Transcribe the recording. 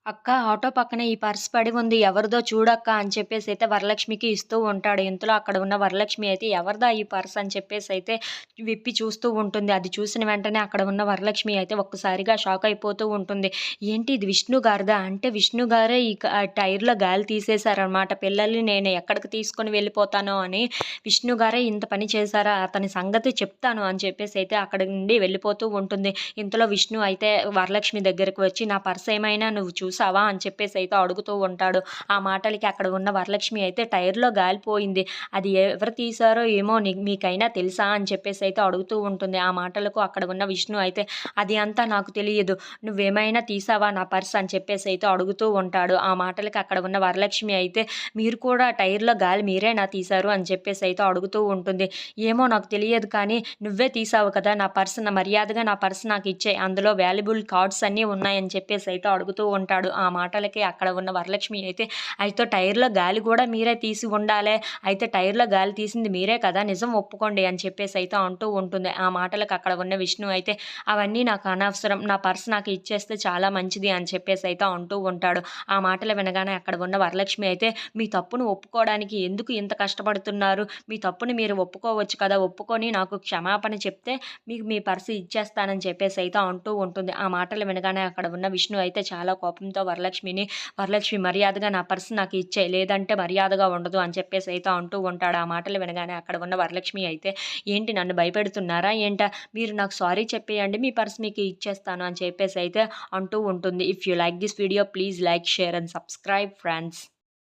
అక్క ఆటో పక్కన ఈ పర్స్ పడి ఉంది. ఎవరిదో చూడక్క అని చెప్పేసైతే వరలక్ష్మికి ఇస్తూ ఉంటాడు. ఇంతలో అక్కడ ఉన్న వరలక్ష్మి అయితే ఎవరిదా ఈ పర్స్ అని చెప్పేసైతే విప్పి చూస్తూ ఉంటుంది. అది చూసిన వెంటనే అక్కడ ఉన్న వరలక్ష్మి అయితే ఒక్కసారిగా షాక్ అయిపోతూ ఉంటుంది. ఏంటి ఇది విష్ణు గారిదా? అంటే విష్ణు గారే ఈ టైర్‌లో గాలి తీసేశారనమాట. పిల్లల్ని నేను ఎక్కడికి తీసుకొని వెళ్ళిపోతానో అని విష్ణు గారే ఇంత పని చేశారా? అతని సంగతి చెప్తాను అని చెప్పేసైతే అక్కడి నుండి వెళ్ళిపోతూ ఉంటుంది. ఇంతలో విష్ణు అయితే వరలక్ష్మి దగ్గరికి వచ్చి నా పర్స్ ఏమైనా నువ్వు చూసావా అని చెప్పేసి అయితే అడుగుతూ ఉంటాడు. ఆ మాటలకి అక్కడ ఉన్న వరలక్ష్మి అయితే టైర్‌లో గాలిపోయింది. అది ఎవరు తీశారో ఏమో మీకైనా తెలుసా అని చెప్పేసి అయితే అడుగుతూ ఉంటుంది. ఆ మాటలకు అక్కడ ఉన్న విష్ణు అయితే అది అంతా నాకు తెలియదు. నువ్వేమైనా తీసావా నా పర్స్ అని చెప్పేసి అయితే అడుగుతూ ఉంటాడు. ఆ మాటలకి అక్కడ ఉన్న వరలక్ష్మి అయితే మీరు కూడా టైర్‌లో గాలి మీరేనా తీశారు అని చెప్పేసి అయితే అడుగుతూ ఉంటుంది. ఏమో నాకు తెలియదు కానీ నువ్వే తీసావు కదా! మర్యాదగా నా పర్స్ నాకు ఇచ్చేయి. అందులో వాల్యుబుల్ కార్డ్స్ అన్నీ ఉన్నాయని చెప్పేసి అయితే అడుగుతూ ఉంటాడు. ఆ మాటలకి అక్కడ ఉన్న వరలక్ష్మి అయితే టైర్‌లో గాలి కూడా మీరే తీసి ఉండాలే. అయితే టైర్‌లో గాలి తీసింది మీరే కదా! నిజం ఒప్పుకోండి అని చెప్పేసి అయితే అంటూ ఉంటుంది. ఆ మాటలకు అక్కడ ఉన్న విష్ణు అయితే అవన్నీ నాకు అనవసరం. నా పర్స్ నాకు ఇచ్చేస్తే చాలా మంచిది అని చెప్పేసి అయితే అంటూ ఉంటాడు. ఆ మాటలు వినగానే అక్కడ ఉన్న వరలక్ష్మి అయితే మీ తప్పును ఒప్పుకోవడానికి ఎందుకు ఇంత కష్టపడుతున్నారు? మీ తప్పుని మీరు ఒప్పుకోవచ్చు కదా! ఒప్పుకొని నాకు క్షమాపణ చెప్తే మీకు మీ పర్స్ ఇచ్చేస్తానని చెప్పేసి అయితే అంటూ ఉంటుంది. ఆ మాటలు వినగానే అక్కడ ఉన్న విష్ణు అయితే చాలా కోపంతో వరలక్ష్మి మర్యాదగా నా పర్స్ నాకు ఇచ్చేయి. లేదంటే మర్యాదగా ఉండదు అని చెప్పేసి అయితే అంటూ ఉంటాడు. ఆ మాటలు వినగానే అక్కడ ఉన్న వరలక్ష్మి అయితే ఏంటి నన్ను భయపెడుతున్నారా ఏంటా? మీరు నాకు సారీ చెప్పేయండి. మీ పర్స్ మీకు ఇచ్చేస్తాను అని చెప్పేసి అయితే అంటూ ఉంటుంది. If you like this video please like, share and subscribe friends.